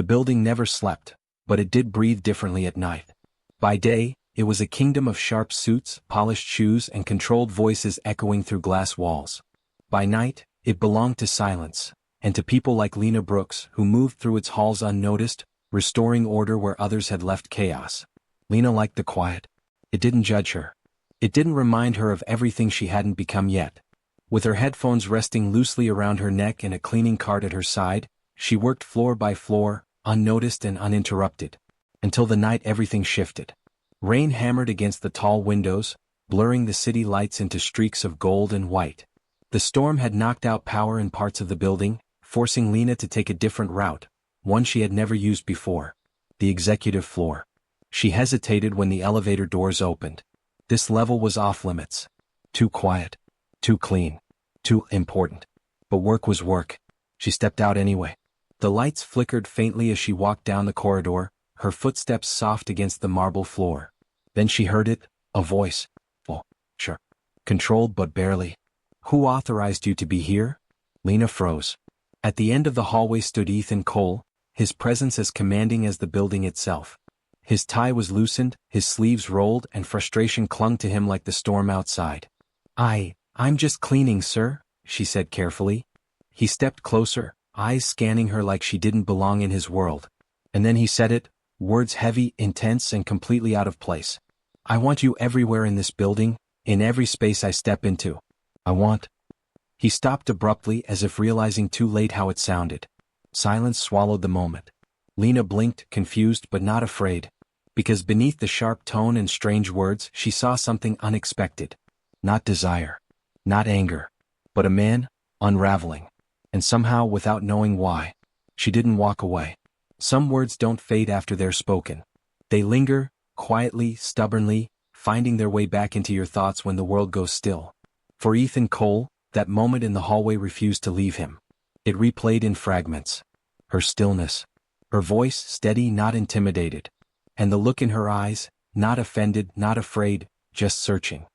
The building never slept, but it did breathe differently at night. By day, it was a kingdom of sharp suits, polished shoes, and controlled voices echoing through glass walls. By night, it belonged to silence, and to people like Lena Brooks, who moved through its halls unnoticed, restoring order where others had left chaos. Lena liked the quiet. It didn't judge her. It didn't remind her of everything she hadn't become yet. With her headphones resting loosely around her neck and a cleaning cart at her side, she worked floor by floor, unnoticed and uninterrupted. Until the night everything shifted. Rain hammered against the tall windows, blurring the city lights into streaks of gold and white. The storm had knocked out power in parts of the building, forcing Lena to take a different route, one she had never used before. The executive floor. She hesitated when the elevator doors opened. This level was off limits. Too quiet. Too clean. Too important. But work was work. She stepped out anyway. The lights flickered faintly as she walked down the corridor, her footsteps soft against the marble floor. Then she heard it, a voice. Oh, sure. Controlled but barely. Who authorized you to be here? Lena froze. At the end of the hallway stood Ethan Cole, his presence as commanding as the building itself. His tie was loosened, his sleeves rolled, and frustration clung to him like the storm outside. I'm just cleaning, sir, she said carefully. He stepped closer, eyes scanning her like she didn't belong in his world. And then he said it, words heavy, intense, and completely out of place. I want you everywhere in this building, in every space I step into. He stopped abruptly as if realizing too late how it sounded. Silence swallowed the moment. Lena blinked, confused but not afraid. Because beneath the sharp tone and strange words she saw something unexpected. Not desire. Not anger. But a man, unraveling. And somehow, without knowing why, she didn't walk away. Some words don't fade after they're spoken. They linger, quietly, stubbornly, finding their way back into your thoughts when the world goes still. For Ethan Cole, that moment in the hallway refused to leave him. It replayed in fragments. Her stillness. Her voice steady, not intimidated. And the look in her eyes, not offended, not afraid, just searching.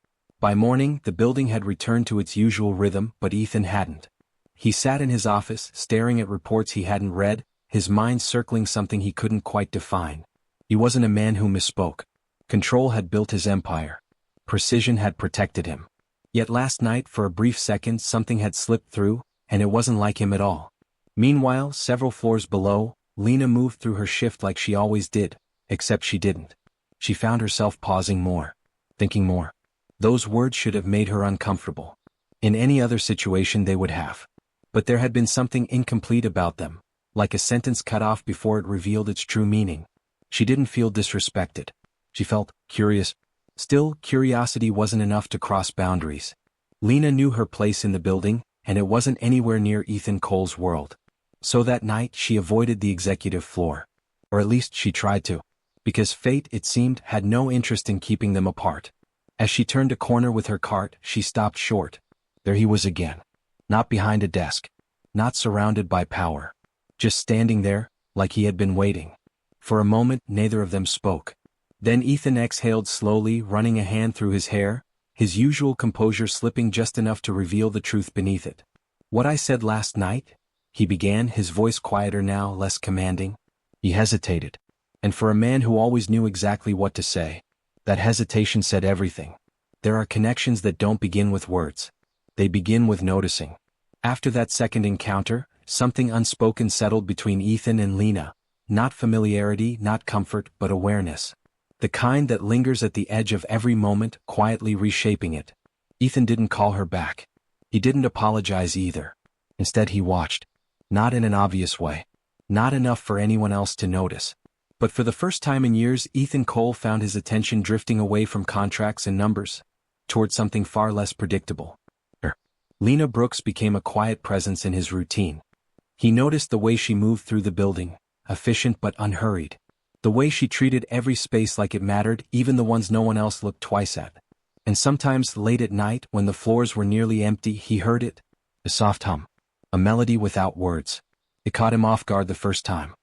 By morning, the building had returned to its usual rhythm, but Ethan hadn't. He sat in his office, staring at reports he hadn't read, his mind circling something he couldn't quite define. He wasn't a man who misspoke. Control had built his empire. Precision had protected him. Yet last night, for a brief second, something had slipped through, and it wasn't like him at all. Meanwhile, several floors below, Lena moved through her shift like she always did, except she didn't. She found herself pausing more, thinking more. Those words should have made her uncomfortable. In any other situation they would have. But there had been something incomplete about them, like a sentence cut off before it revealed its true meaning. She didn't feel disrespected. She felt curious. Still, curiosity wasn't enough to cross boundaries. Lena knew her place in the building, and it wasn't anywhere near Ethan Cole's world. So that night she avoided the executive floor. Or at least she tried to. Because fate, it seemed, had no interest in keeping them apart. As she turned a corner with her cart, she stopped short. There he was again. Not behind a desk. Not surrounded by power. Just standing there, like he had been waiting. For a moment, neither of them spoke. Then Ethan exhaled slowly, running a hand through his hair, his usual composure slipping just enough to reveal the truth beneath it. What I said last night? He began, his voice quieter now, less commanding. He hesitated. And for a man who always knew exactly what to say, that hesitation said everything. There are connections that don't begin with words. They begin with noticing. After that second encounter, something unspoken settled between Ethan and Lena. Not familiarity, not comfort, but awareness. The kind that lingers at the edge of every moment, quietly reshaping it. Ethan didn't call her back. He didn't apologize either. Instead he watched. Not in an obvious way. Not enough for anyone else to notice. But for the first time in years, Ethan Cole found his attention drifting away from contracts and numbers, toward something far less predictable. Lena Brooks became a quiet presence in his routine. He noticed the way she moved through the building, efficient but unhurried. The way she treated every space like it mattered, even the ones no one else looked twice at. And sometimes, late at night, when the floors were nearly empty, he heard it. A soft hum. A melody without words. It caught him off guard the first time.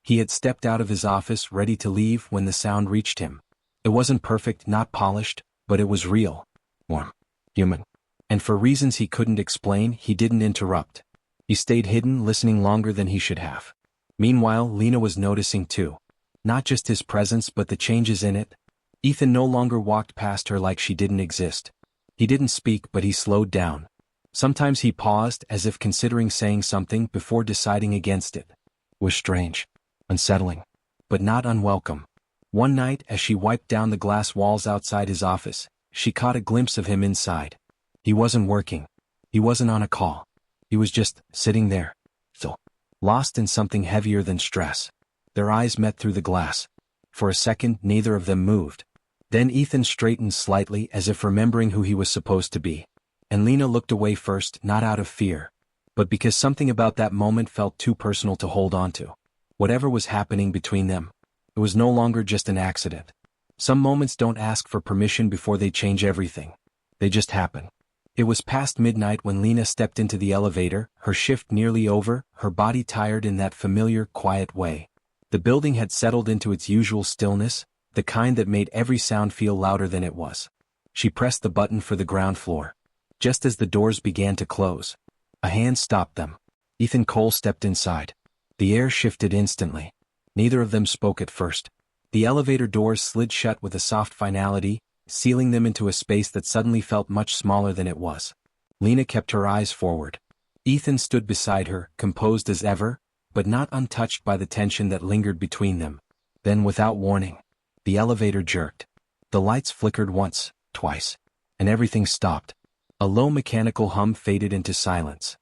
He had stepped out of his office, ready to leave, when the sound reached him. It wasn't perfect, not polished, but it was real. Warm. Human. And for reasons he couldn't explain, he didn't interrupt. He stayed hidden, listening longer than he should have. Meanwhile, Lena was noticing too. Not just his presence but the changes in it. Ethan no longer walked past her like she didn't exist. He didn't speak but he slowed down. Sometimes he paused as if considering saying something before deciding against it. It was strange. Unsettling. But not unwelcome. One night, as she wiped down the glass walls outside his office, she caught a glimpse of him inside. He wasn't working. He wasn't on a call. He was just sitting there. So, lost in something heavier than stress. Their eyes met through the glass. For a second, neither of them moved. Then Ethan straightened slightly as if remembering who he was supposed to be. And Lena looked away first, not out of fear, but because something about that moment felt too personal to hold on to. Whatever was happening between them, it was no longer just an accident. Some moments don't ask for permission before they change everything. They just happen. It was past midnight when Lena stepped into the elevator, her shift nearly over, her body tired in that familiar, quiet way. The building had settled into its usual stillness, the kind that made every sound feel louder than it was. She pressed the button for the ground floor. Just as the doors began to close, a hand stopped them. Ethan Cole stepped inside. The air shifted instantly. Neither of them spoke at first. The elevator doors slid shut with a soft finality, sealing them into a space that suddenly felt much smaller than it was. Lena kept her eyes forward. Ethan stood beside her, composed as ever, but not untouched by the tension that lingered between them. Then, without warning, the elevator jerked. The lights flickered once, twice, and everything stopped. A low mechanical hum faded into silence.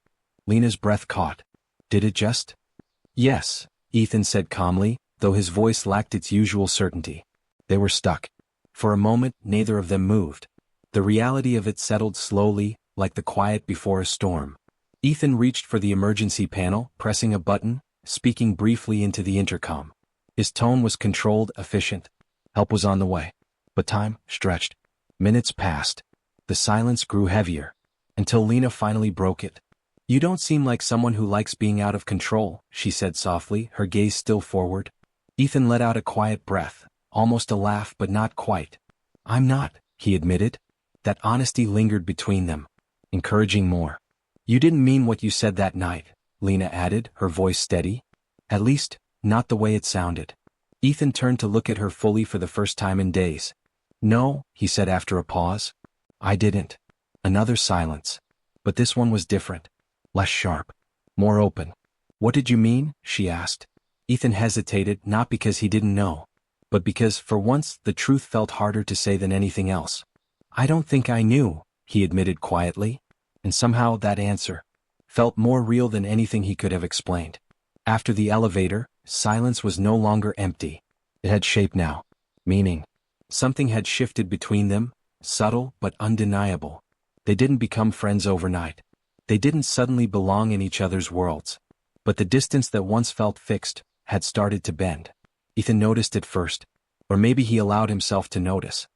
Lena's breath caught. Did it just? Yes, Ethan said calmly, though his voice lacked its usual certainty. They were stuck. For a moment, neither of them moved. The reality of it settled slowly, like the quiet before a storm. Ethan reached for the emergency panel, pressing a button, speaking briefly into the intercom. His tone was controlled, efficient. Help was on the way. But time stretched. Minutes passed. The silence grew heavier, until Lena finally broke it. You don't seem like someone who likes being out of control, she said softly, her gaze still forward. Ethan let out a quiet breath, almost a laugh but not quite. I'm not, he admitted. That honesty lingered between them, encouraging more. You didn't mean what you said that night, Lena added, her voice steady. At least, not the way it sounded. Ethan turned to look at her fully for the first time in days. No, he said after a pause. I didn't. Another silence. But this one was different. Less sharp. More open. What did you mean? She asked. Ethan hesitated, not because he didn't know, but because, for once, the truth felt harder to say than anything else. I don't think I knew, he admitted quietly, and somehow that answer felt more real than anything he could have explained. After the elevator, silence was no longer empty. It had shape now. Meaning. Something had shifted between them, subtle but undeniable. They didn't become friends overnight. They didn't suddenly belong in each other's worlds. But the distance that once felt fixed had started to bend. Ethan noticed it first, or maybe he allowed himself to notice.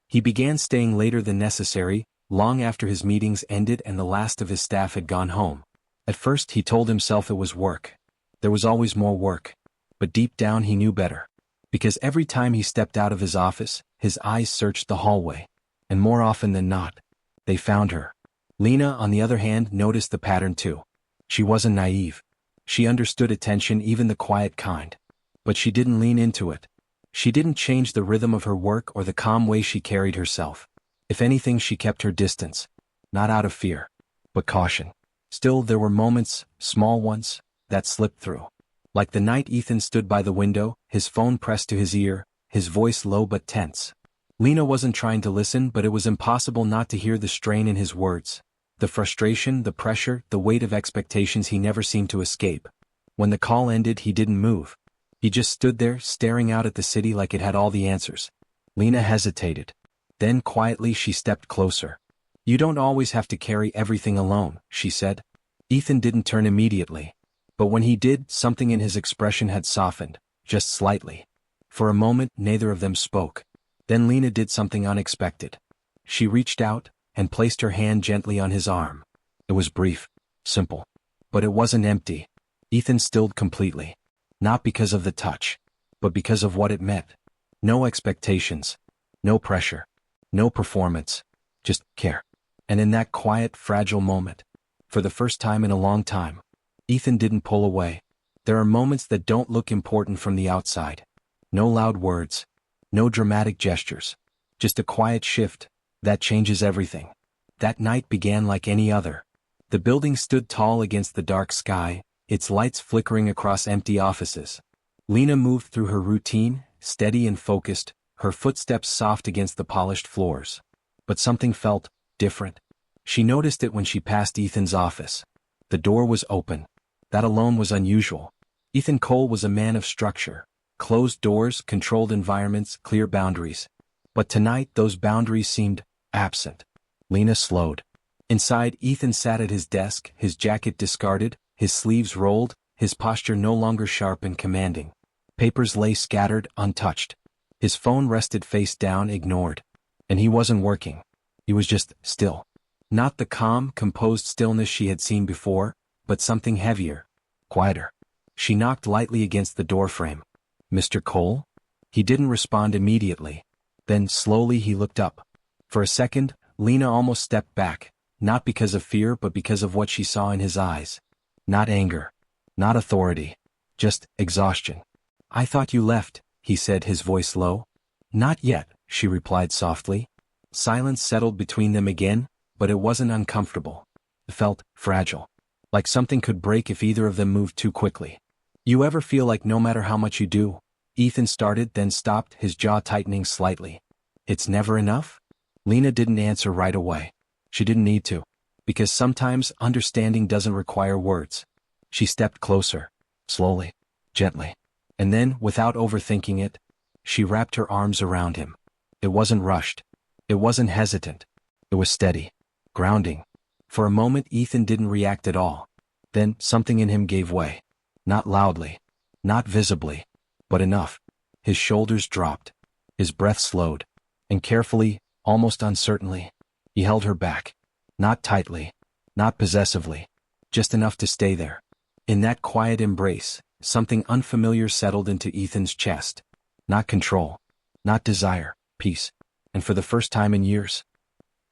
He began staying later than necessary, long after his meetings ended and the last of his staff had gone home. At first he told himself it was work. There was always more work. But deep down he knew better. Because every time he stepped out of his office, his eyes searched the hallway. And more often than not, they found her. Lena, on the other hand, noticed the pattern too. She wasn't naive. She understood attention, even the quiet kind. But she didn't lean into it. She didn't change the rhythm of her work or the calm way she carried herself. If anything, she kept her distance. Not out of fear, but caution. Still, there were moments, small ones, that slipped through. Like the night Ethan stood by the window, his phone pressed to his ear, his voice low but tense. Lena wasn't trying to listen, but it was impossible not to hear the strain in his words. The frustration, the pressure, the weight of expectations he never seemed to escape. When the call ended, he didn't move. He just stood there, staring out at the city like it had all the answers. Lena hesitated. Then quietly she stepped closer. You don't always have to carry everything alone, she said. Ethan didn't turn immediately. But when he did, something in his expression had softened, just slightly. For a moment, neither of them spoke. Then Lena did something unexpected. She reached out and placed her hand gently on his arm. It was brief, simple. But it wasn't empty. Ethan stilled completely. Not because of the touch, but because of what it meant. No expectations. No pressure. No performance. Just care. And in that quiet, fragile moment, for the first time in a long time, Ethan didn't pull away. There are moments that don't look important from the outside. No loud words. No dramatic gestures. Just a quiet shift that changes everything. That night began like any other. The building stood tall against the dark sky, its lights flickering across empty offices. Lena moved through her routine, steady and focused, her footsteps soft against the polished floors. But something felt different. She noticed it when she passed Ethan's office. The door was open. That alone was unusual. Ethan Cole was a man of structure. Closed doors, controlled environments, clear boundaries. But tonight those boundaries seemed absent. Lena slowed. Inside, Ethan sat at his desk, his jacket discarded, his sleeves rolled, his posture no longer sharp and commanding. Papers lay scattered, untouched. His phone rested face down, ignored. And he wasn't working. He was just still. Not the calm, composed stillness she had seen before, but something heavier, quieter. She knocked lightly against the doorframe. "Mr. Cole?" He didn't respond immediately. Then, slowly, he looked up. For a second, Lena almost stepped back, not because of fear but because of what she saw in his eyes. Not anger. Not authority. Just exhaustion. "I thought you left," he said, his voice low. "Not yet," she replied softly. Silence settled between them again, but it wasn't uncomfortable. It felt fragile. Like something could break if either of them moved too quickly. "You ever feel like no matter how much you do," Ethan started, then stopped, his jaw tightening slightly, "it's never enough?" Lena didn't answer right away. She didn't need to. Because sometimes understanding doesn't require words. She stepped closer. Slowly. Gently. And then, without overthinking it, she wrapped her arms around him. It wasn't rushed. It wasn't hesitant. It was steady. Grounding. For a moment Ethan didn't react at all. Then, something in him gave way. Not loudly. Not visibly. But enough. His shoulders dropped. His breath slowed. And carefully, almost uncertainly, he held her back. Not tightly. Not possessively. Just enough to stay there. In that quiet embrace, something unfamiliar settled into Ethan's chest. Not control. Not desire. Peace. And for the first time in years,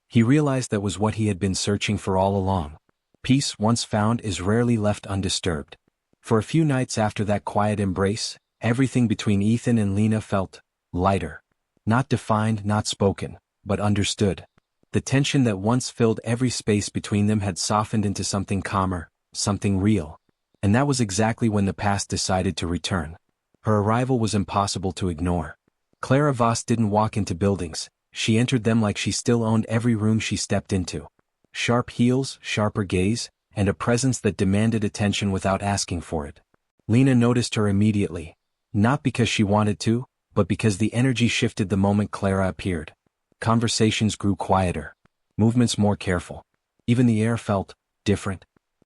he realized that was what he had been searching for all along. Peace, once found, is rarely left undisturbed. For a few nights after that quiet embrace, everything between Ethan and Lena felt lighter. Not defined, not spoken, but understood. The tension that once filled every space between them had softened into something calmer, something real. And that was exactly when the past decided to return. Her arrival was impossible to ignore. Clara Voss didn't walk into buildings. She entered them like she still owned every room she stepped into. Sharp heels, sharper gaze, and a presence that demanded attention without asking for it. Lena noticed her immediately. Not because she wanted to, but because the energy shifted the moment Clara appeared. Conversations grew quieter. Movements more careful. Even the air felt different.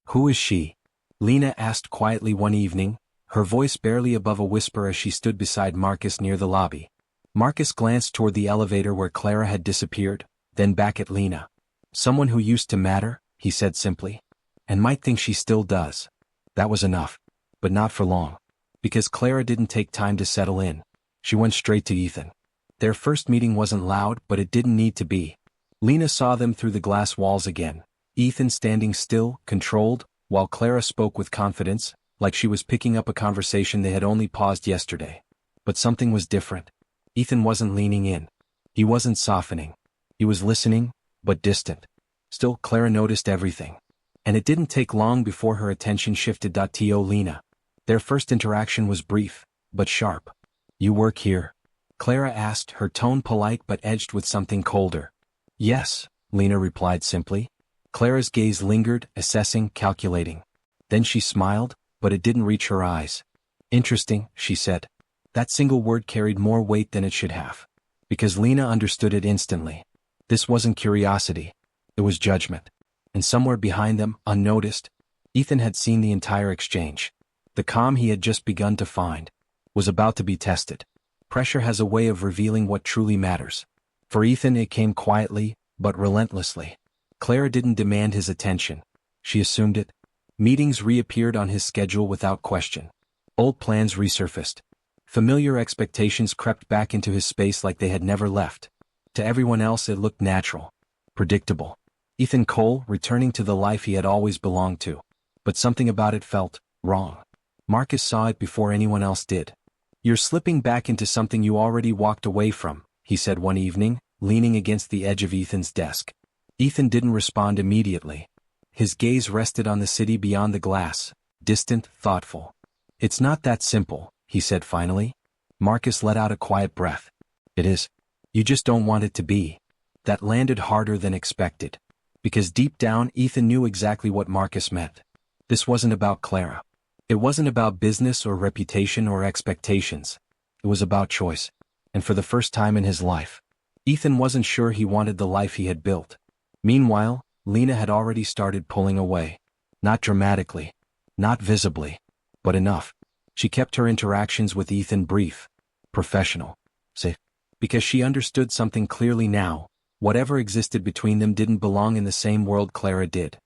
"Who is she?" Lena asked quietly one evening, her voice barely above a whisper as she stood beside Marcus near the lobby. Marcus glanced toward the elevator where Clara had disappeared, then back at Lena. "Someone who used to matter," he said simply. "And might think she still does." That was enough. But not for long. Because Clara didn't take time to settle in. She went straight to Ethan. Their first meeting wasn't loud, but it didn't need to be. Lena saw them through the glass walls again. Ethan standing still, controlled, while Clara spoke with confidence, like she was picking up a conversation they had only paused yesterday. But something was different. Ethan wasn't leaning in. He wasn't softening. He was listening, but distant. Still, Clara noticed everything. And it didn't take long before her attention shifted to Lena. Their first interaction was brief, but sharp. "You work here?" Clara asked, her tone polite but edged with something colder. "Yes," Lena replied simply. Clara's gaze lingered, assessing, calculating. Then she smiled, but it didn't reach her eyes. "Interesting," she said. That single word carried more weight than it should have. Because Lena understood it instantly. This wasn't curiosity. It was judgment. And somewhere behind them, unnoticed, Ethan had seen the entire exchange. The calm he had just begun to find was about to be tested. Pressure has a way of revealing what truly matters. For Ethan it came quietly, but relentlessly. Clara didn't demand his attention. She assumed it. Meetings reappeared on his schedule without question. Old plans resurfaced. Familiar expectations crept back into his space like they had never left. To everyone else it looked natural. Predictable. Ethan Cole returning to the life he had always belonged to. But something about it felt wrong. Marcus saw it before anyone else did. "You're slipping back into something you already walked away from," he said one evening, leaning against the edge of Ethan's desk. Ethan didn't respond immediately. His gaze rested on the city beyond the glass, distant, thoughtful. "It's not that simple," he said finally. Marcus let out a quiet breath. "It is. You just don't want it to be." That landed harder than expected. Because deep down Ethan knew exactly what Marcus meant. This wasn't about Clara. It wasn't about business or reputation or expectations. It was about choice. And for the first time in his life, Ethan wasn't sure he wanted the life he had built. Meanwhile, Lena had already started pulling away. Not dramatically. Not visibly. But enough. She kept her interactions with Ethan brief. Professional. Safe. Because she understood something clearly now. Whatever existed between them didn't belong in the same world Clara did.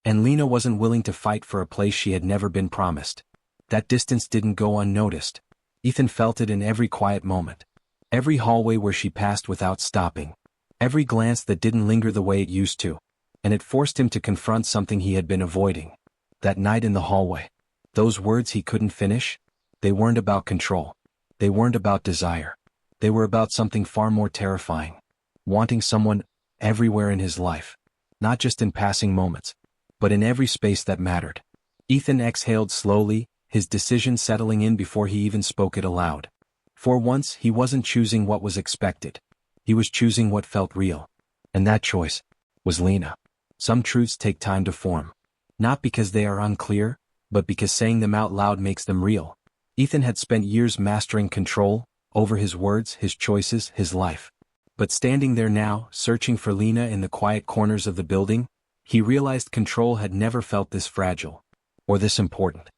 And Lena wasn't willing to fight for a place she had never been promised. That distance didn't go unnoticed. Ethan felt it in every quiet moment. Every hallway where she passed without stopping. Every glance that didn't linger the way it used to. And it forced him to confront something he had been avoiding. That night in the hallway. Those words he couldn't finish? They weren't about control. They weren't about desire. They were about something far more terrifying. Wanting someone everywhere in his life. Not just in passing moments, but in every space that mattered. Ethan exhaled slowly, his decision settling in before he even spoke it aloud. For once, he wasn't choosing what was expected. He was choosing what felt real. And that choice was Lena. Some truths take time to form. Not because they are unclear, but because saying them out loud makes them real. Ethan had spent years mastering control over his words, his choices, his life. But standing there now, searching for Lena in the quiet corners of the building, he realized control had never felt this fragile. Or this important.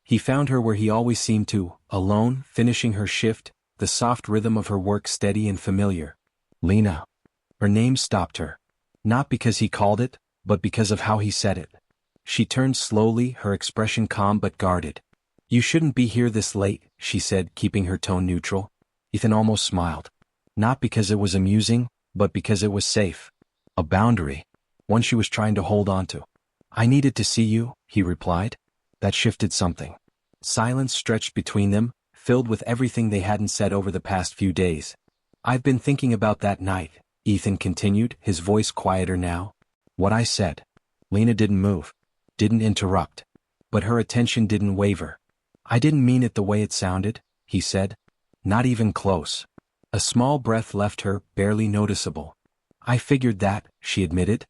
He found her where he always seemed to, alone, finishing her shift, the soft rhythm of her work steady and familiar. Lena. Her name stopped her. Not because he called it, but because of how he said it. She turned slowly, her expression calm but guarded. "You shouldn't be here this late," she said, keeping her tone neutral. Ethan almost smiled. Not because it was amusing, but because it was safe. A boundary. One she was trying to hold on to. "I needed to see you," he replied. That shifted something. Silence stretched between them, filled with everything they hadn't said over the past few days. "I've been thinking about that night," Ethan continued, his voice quieter now. "What I said." Lena didn't move. Didn't interrupt. But her attention didn't waver. "I didn't mean it the way it sounded," he said. "Not even close." A small breath left her, barely noticeable. "I figured that," she admitted.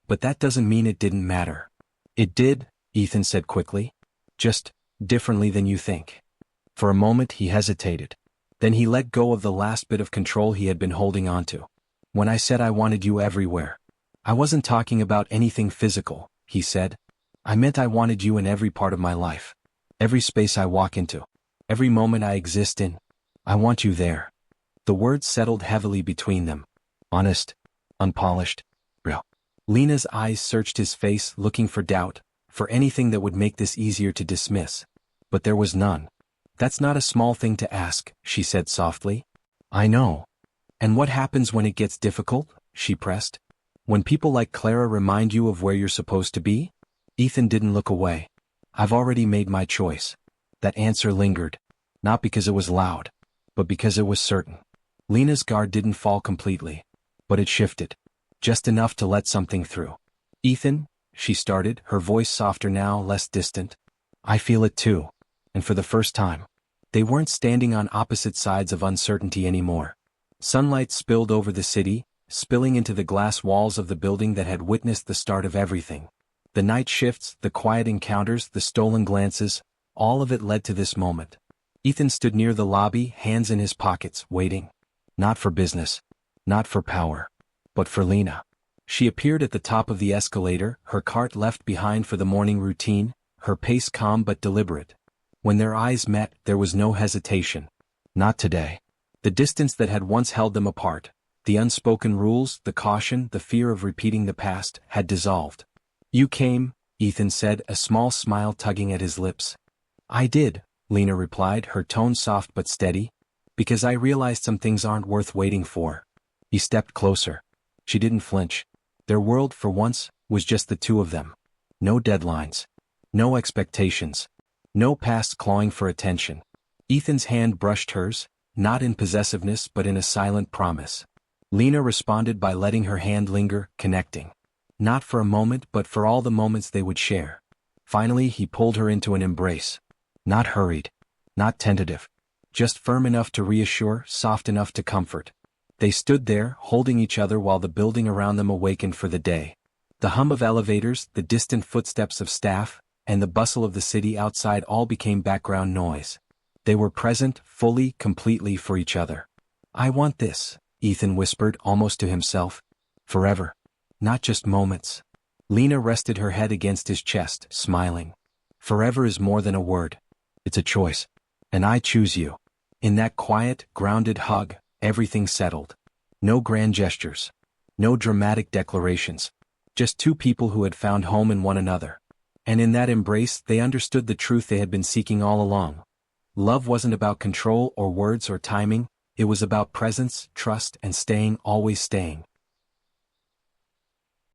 "But that doesn't mean it didn't matter." "It did," Ethan said quickly. "Just differently than you think." For a moment he hesitated. Then he let go of the last bit of control he had been holding onto. "When I said I wanted you everywhere, I wasn't talking about anything physical," he said. "I meant I wanted you in every part of my life. Every space I walk into. Every moment I exist in. I want you there." The words settled heavily between them. Honest. Unpolished. Real. Lena's eyes searched his face, looking for doubt, for anything that would make this easier to dismiss. But there was none. "That's not a small thing to ask," she said softly. "I know." "And what happens when it gets difficult?" she pressed. "When people like Clara remind you of where you're supposed to be?" Ethan didn't look away. "I've already made my choice." That answer lingered. Not because it was loud, but because it was certain. Lena's guard didn't fall completely. But it shifted. Just enough to let something through. "Ethan," she started, her voice softer now, less distant. "I feel it too." And for the first time, they weren't standing on opposite sides of uncertainty anymore. Sunlight spilled over the city, spilling into the glass walls of the building that had witnessed the start of everything. The night shifts, the quiet encounters, the stolen glances, all of it led to this moment. Ethan stood near the lobby, hands in his pockets, waiting. Not for business. Not for power. But for Lena. She appeared at the top of the escalator, her cart left behind for the morning routine, her pace calm but deliberate. When their eyes met, there was no hesitation. Not today. The distance that had once held them apart, the unspoken rules, the caution, the fear of repeating the past, had dissolved. "You came," Ethan said, a small smile tugging at his lips. "I did," Lena replied, her tone soft but steady. "Because I realized some things aren't worth waiting for." He stepped closer. She didn't flinch. Their world, for once, was just the two of them. No deadlines. No expectations. No past clawing for attention. Ethan's hand brushed hers, not in possessiveness but in a silent promise. Lena responded by letting her hand linger, connecting. Not for a moment but for all the moments they would share. Finally he pulled her into an embrace. Not hurried. Not tentative. Just firm enough to reassure, soft enough to comfort. They stood there, holding each other while the building around them awakened for the day. The hum of elevators, the distant footsteps of staff, and the bustle of the city outside all became background noise. They were present, fully, completely for each other. I want this, Ethan whispered almost to himself. Forever. Not just moments. Lena rested her head against his chest, smiling. Forever is more than a word. It's a choice. And I choose you. In that quiet, grounded hug, everything settled. No grand gestures. No dramatic declarations. Just two people who had found home in one another. And in that embrace they understood the truth they had been seeking all along. Love wasn't about control or words or timing, it was about presence, trust, and staying, always staying.